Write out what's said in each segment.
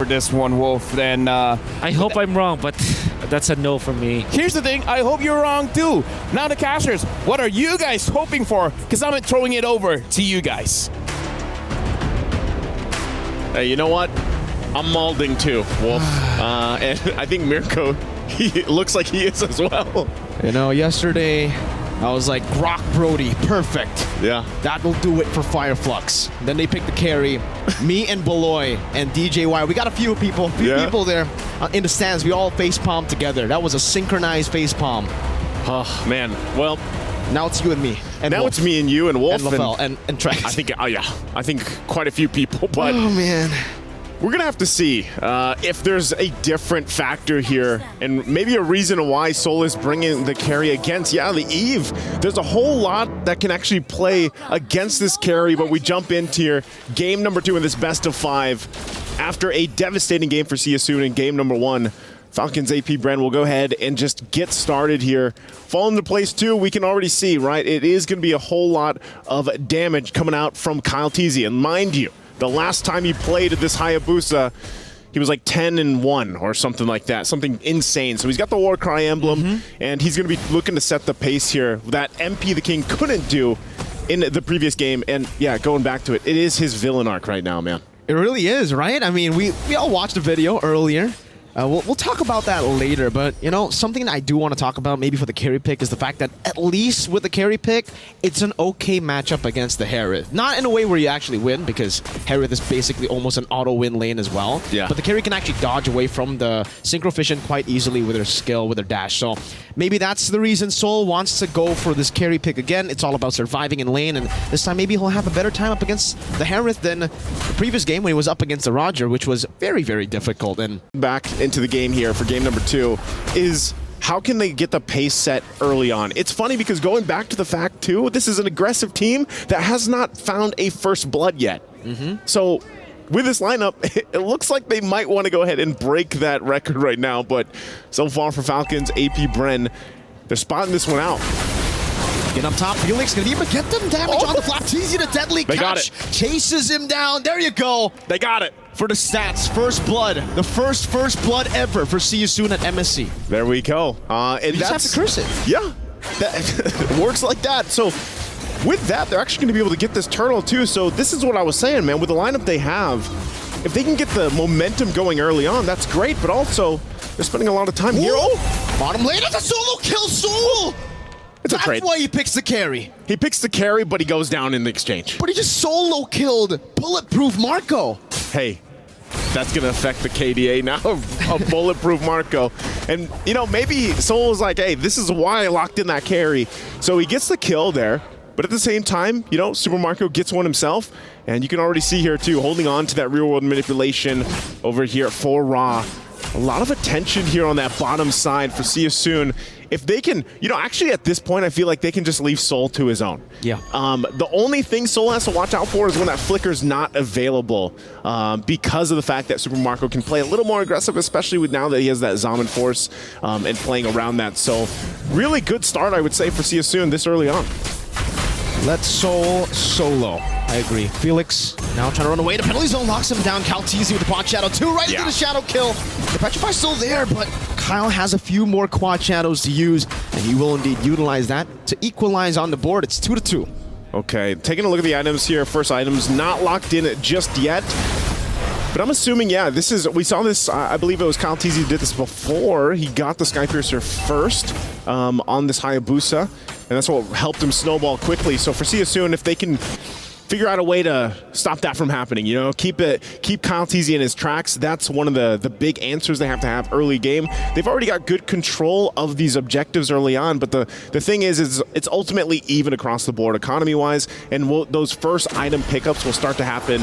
for this one, Wolf. Then I hope I'm wrong, but that's a no for me. here's the thing, I hope you're wrong too. Now the casters, what are you guys hoping for? Because I'm throwing it over to you guys. Hey, you know what? I'm malding too, Wolf. And I think Mirko, he looks like he is as well. You know, yesterday I was like, Grok Brody, perfect. Yeah. That will do it for Fireflux. Then they picked the carry. Me and Beloy and DJY. We got a few people there in the stands. We all facepalm together. That was a synchronized facepalm. Oh, man. Well, now it's you and me. And now Wolf. it's me and you and Wolf. And LaFell and Trax. I think, I think quite a few people, but oh, man. we're going to have to see if there's a different factor here and maybe a reason why Soul is bringing the carry against, the Eve. There's a whole lot that can actually play against this carry, but we jump into here. Game number 2 in this best of 5. After a devastating game for See You Soon in game number 1, Falcons Apbren will go ahead and just get started here. Fall into place 2, we can already see, right? It is going to be a whole lot of damage coming out from Kyle Teasy. And mind you, the last time he played at this Hayabusa, he was like 10-1 or something like that, something insane. So he's got the Warcry emblem, and he's going to be looking to set the pace here that MP the King couldn't do in the previous game. And yeah, going back to it, it is his villain arc right now, man. It really is, right? I mean, we all watched the video earlier. We'll talk about that later, but, you know, something that I do want to talk about maybe for the carry pick is the fact that at least with the carry pick, it's an okay matchup against the Harith. Not in a way where you actually win, because Harith is basically almost an auto-win lane as well. Yeah. But the carry can actually dodge away from the Synchro Fission quite easily with her skill, with her dash. So maybe that's the reason Soul wants to go for this carry pick again. It's all about surviving in lane, and this time maybe he'll have a better time up against the Harith than the previous game when he was up against the Roger, which was very, very difficult. And back into the game here for game number 2 is how can they get the pace set early on? It's funny because going back to the fact too, this is an aggressive team that has not found a first blood yet. So with this lineup, it looks like they might want to go ahead and break that record right now, but so far for Falcons, Apbren, they're spotting this one out. Get up top, Felix gonna be able to get them damage on the flat. Teasy the deadly They catch. got it. Chases him down. There you go. They got it. For the stats, first blood. The first blood ever for See You Soon at MSC. There we go. And You just have to curse it. Yeah, it works like that. So with that, they're actually going to be able to get this turtle too. So this is what I was saying, man. With the lineup they have, if they can get the momentum going early on, that's great. But also, they're spending a lot of time here. Oh, Bottom lane, that's a solo kill, Soul! it's a That's trade. why he picks the carry. He picks the carry, but he goes down in the exchange. But he just solo killed Bulletproof Marco. Hey, that's going to affect the KDA now of Bulletproof Marco. And, you know, maybe Soul was like, hey, this is why I locked in that carry. So he gets the kill there. But at the same time, you know, Super Marco gets one himself. And you can already see here, too, holding on to that real-world manipulation over here for Ra. A lot of attention here on that bottom side for See You Soon. If they can, you know, actually at this point, I feel like they can just leave Soul to his own. Yeah. The only thing Soul has to watch out for is when that flicker's not available because of the fact that Super Marco can play a little more aggressive, especially with now that he has that Zaman Force and playing around that. So really good start, I would say, for See You Soon this early on. Let Soul solo. I agree. Felix now trying to run away. The penalty zone locks him down. Calteezy with the Quad Shadow 2 right into the Shadow kill. The Petrify's still there, but Kyle has a few more Quad Shadows to use, and he will indeed utilize that to equalize on the board. It's 2-2. Okay, taking a look at the items here. First items not locked in just yet. But I'm assuming, yeah, this is, we saw this, I believe it was Kyle Teasy who did this before. He got the Skypiercer first on this Hayabusa, and that's what helped him snowball quickly. So for See You Soon, if they can figure out a way to stop that from happening, you know, keep Kyle Teasy in his tracks. That's one of the big answers they have to have early game. They've already got good control of these objectives early on, but the thing is it's ultimately even across the board economy-wise, and those first item pickups will start to happen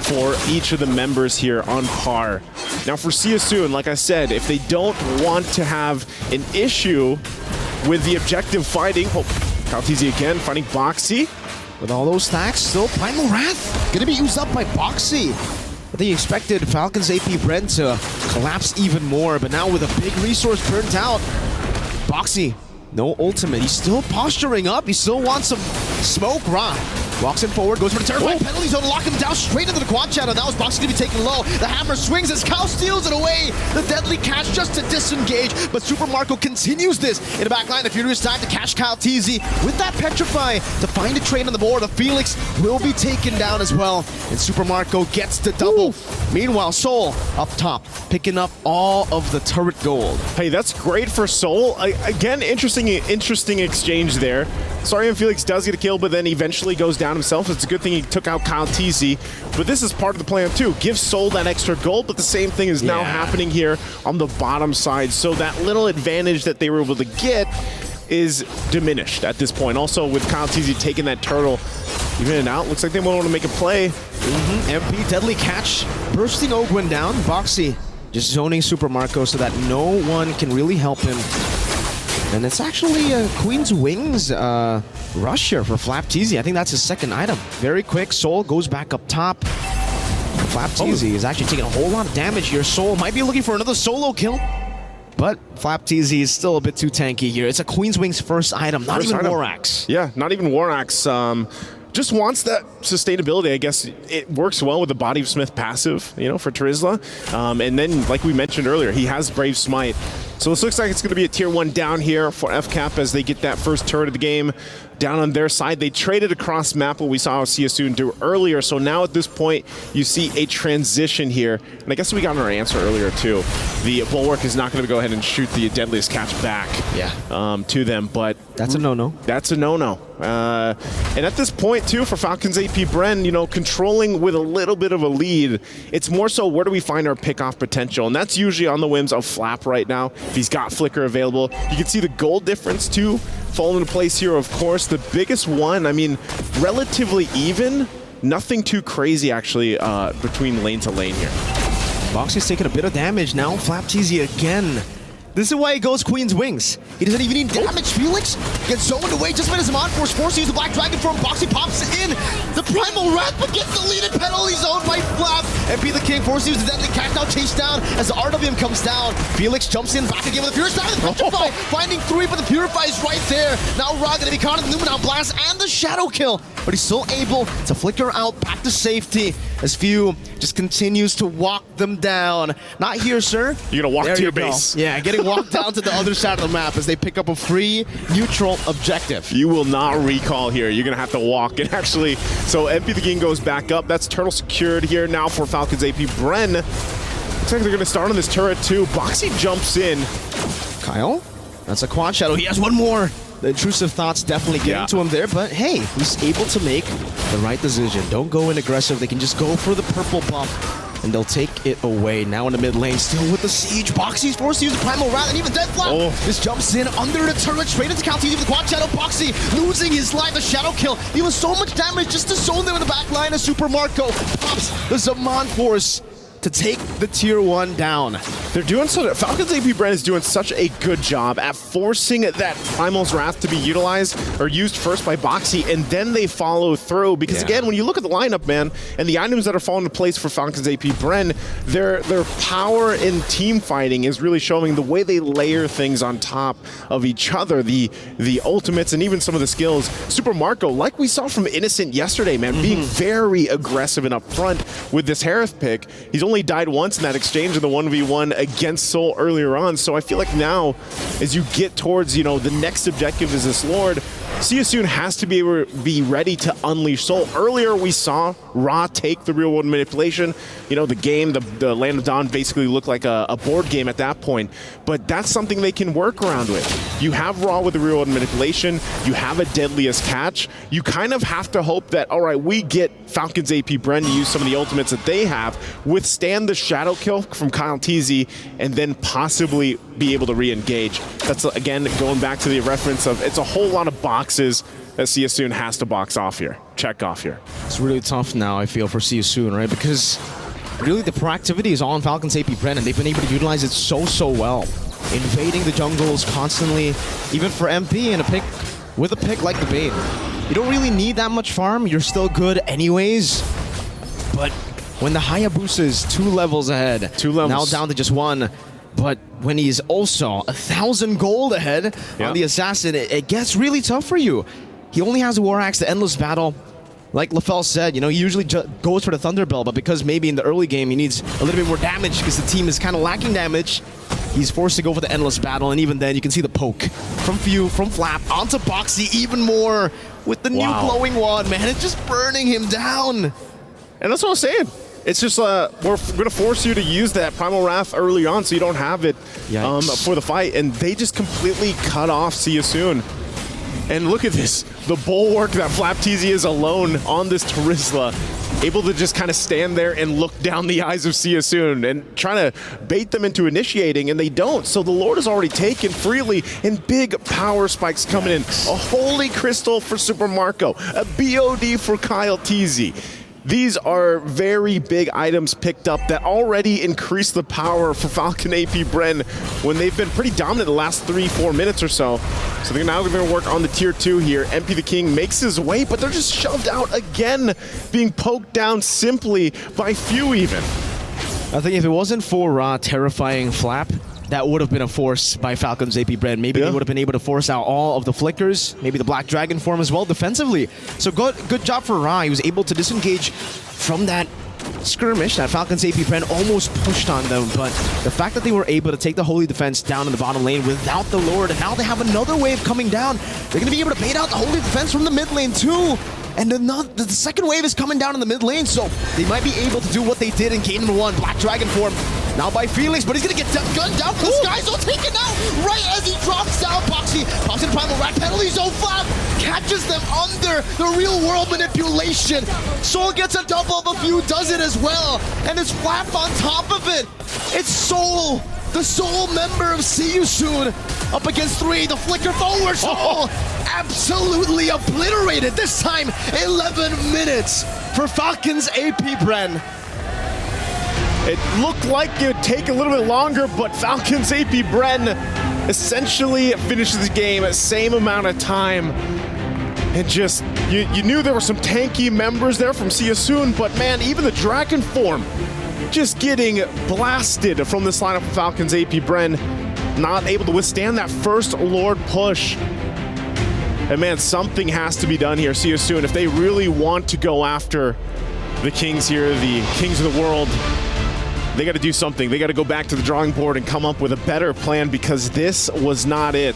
for each of the members here on par. Now for See You Soon, like I said, if they don't want to have an issue with the objective fighting, Kyle Teasy again fighting Boxy. With all those stacks, still Primal Wrath gonna be used up by Boxy. I think he expected Falcons Apbren to collapse even more, but now with a big resource burnt out, Boxy, no ultimate. He's still posturing up. He still wants some smoke. Ra Walks in forward, goes for the terrifying penalty zone, lock him down straight into the quad shadow. That was Boxy to be taken low. The hammer swings as Cal steals it away. The deadly catch just to disengage, but Super Marco continues this in the back line. The Furious time to catch Kyle TZ with that Petrify to find a trade on the board. The Felix will be taken down as well, and Super Marco gets the double. Meanwhile, Soul up top, picking up all of the turret gold. Hey, that's great for Soul. Again, interesting exchange there. Sorry, Felix does get a kill, but then eventually goes down himself. It's a good thing he took out Kyle TZ. But this is part of the plan too. Give Soul that extra gold, but the same thing is now happening here on the bottom side. So that little advantage that they were able to get is diminished at this point. Also, with Kyle TZ taking that turtle, even it out, looks like they want to make a play. MP, deadly catch, bursting Ogwin down. Boxy just zoning Super Marco so that no one can really help him. And it's actually a Queen's Wings rush here for Flap TZ. I think that's his second item. Very quick, Soul goes back up top. Flap TZ is actually taking a whole lot of damage here. Soul might be looking for another solo kill, but Flap TZ is still a bit too tanky here. It's a Queen's Wings first item, not even War Axe. Yeah, not even War Axe. Just wants that sustainability. I guess it works well with the Body of Smith passive, you know, for Trizla. And then, like we mentioned earlier, he has Brave Smite. So this looks like it's going to be a tier 1 down here for FCAP as they get that first turret of the game down on their side. They traded across map, what we saw CSU do earlier. So now at this point, you see a transition here. And I guess we got our answer earlier too. The Bulwark is not going to go ahead and shoot the Deadliest Catch back to them, but that's a no-no. That's a no-no. And at this point too, for Falcons Apbren, you know, controlling with a little bit of a lead, it's more so where do we find our pick-off potential? And that's usually on the whims of Flap right now. If he's got Flicker available, you can see the gold difference too fall into place here. Of course, the biggest one, I mean, relatively even, nothing too crazy actually between lane to lane here. Boxy's taking a bit of damage now. Flap TZ again. This is why he goes Queen's Wings. He doesn't even need damage. Felix gets zoned away just minutes him on force. Force to use the Black Dragon form. Boxy pops in. The Primal Wrath, but gets deleted. Penalty zone by Flap. MP the King forces to use the Deadly Catch now chased down as the RWM comes down. Felix jumps in back again with the Purify. The Petrify finding 3, but the Purify is right there. Now Ra gonna be caught in the Numenal Blast and the Shadow Kill, but he's still able to flicker out back to safety as Few just continues to walk them down. Not here, sir. You're gonna walk There to your you go. base. Yeah, getting walked down to the other side of the map as they pick up a free neutral objective. You will not recall here. You're going to have to walk. And actually, so MP the King goes back up. That's turtle secured here now for Falcons Apbren. Looks like they're going to start on this turret too. Boxy jumps in. Kyle, that's a quad shadow. He has one more. The intrusive thoughts definitely getting to him there, but hey, he's able to make the right decision. Don't go in aggressive. They can just go for the purple buff, and they'll take it away. Now in the mid lane, still with the siege. Boxy's forced to use the Primal Wrath, and even Dead Flap just jumps in under the turret, straight into Cal TZ with the quad shadow. Boxy losing his life, a shadow kill. He was so much damage just to zone them in the back line as Super Marco pops the Zaman Force to take the tier 1 down. They're doing so. Falcons Apbren is doing such a good job at forcing that Primal's Wrath to be utilized or used first by Boxy, and then they follow through. Because again, when you look at the lineup, man, and the items that are falling into place for Falcons Apbren, their power in team fighting is really showing the way they layer things on top of each other. The ultimates and even some of the skills. Super Marco, like we saw from Innocent yesterday, man, being very aggressive and upfront with this Harith pick. He's only died once in that exchange in the 1v1 against Soul earlier on, so I feel like now, as you get towards, you know, the next objective is this Lord, CSU has to be able to be ready to unleash Soul. Earlier we saw Ra take the real world manipulation. You know, the game, the Land of Dawn basically looked like a board game at that point, but that's something they can work around with. You have Ra with the real world manipulation, you have a Deadliest Catch, you kind of have to hope that, all right, we get Falcons Apbren to use some of the ultimates that they have, withstand the shadow kill from Kyle TZ, and then possibly be able to re-engage. That's, again, going back to the reference of it's a whole lot of boxes that CSU has to box off here, check off here. It's really tough now, I feel, for CSU, right? Because really the proactivity is all on Falcons Apbren, and they've been able to utilize it so well. Invading the jungles constantly, even for MP in a pick, with a pick like the Bane. You don't really need that much farm, you're still good anyways, but when the Hayabusa is 2 levels ahead, now down to just 1, but when he's also 1,000 gold ahead on the Assassin, it gets really tough for you. He only has a War Axe, the Endless Battle. like LaFell said, he usually goes for the Thunderbolt, but because maybe in the early game he needs a little bit more damage because the team is kind of lacking damage, he's forced to go for the Endless Battle, and even then you can see the poke from Few, from Flap, onto Boxy even more with the new glowing wand, man. It's just burning him down. And that's what I'm saying. It's just, we're going to force you to use that Primal Wrath early on so you don't have it for the fight. And they just completely cut off See You Soon. And look at this. The bulwark that Flap TZ is alone on this Terizla, able to just kind of stand there and look down the eyes of See You Soon and trying to bait them into initiating, and they don't. So the Lord is already taken freely, and big power spikes coming in. A Holy Crystal for Super Marco, a BOD for Kyle TZ. These are very big items picked up that already increase the power for Falcon Apbren when they've been pretty dominant the last 3-4 minutes or so. So they're now going to work on the tier 2 here. MP the King makes his way, but they're just shoved out again, being poked down simply by Few even. I think if it wasn't for terrifying Flap, that would have been a force by Falcon's Apbren. Maybe they would have been able to force out all of the flickers, maybe the Black Dragon form as well defensively. So good job for Ra. He was able to disengage from that skirmish that Falcon's Apbren almost pushed on them, but the fact that they were able to take the Holy Defense down in the bottom lane without the Lord, and now they have another wave coming down, they're going to be able to bait out the Holy Defense from the mid lane too. And the second wave is coming down in the mid lane, so they might be able to do what they did in game number 1. Black Dragon form now by Felix, but he's gonna get gunned down from the sky, so taken out right as he drops down. Boxy pops in Primal Rat, penalty zone Flap catches them under the real world manipulation. Soul gets a double, but Few does it as well, and it's Flap on top of it. It's Soul, the Soul member of See You Soon, up against 3, the flicker forward. Soul absolutely obliterated, this time 11 minutes for Falcon's Apbren. It looked like it would take a little bit longer, but Falcon's Apbren essentially finishes the game at same amount of time. And just, you knew there were some tanky members there from See You Soon, but man, even the Dragon form just getting blasted from this lineup of Falcon's Apbren, not able to withstand that first Lord push. And man, something has to be done here, See You Soon, if they really want to go after the Kings here, the Kings of the world. They got to do something. They got to go back to the drawing board and come up with a better plan, because this was not it.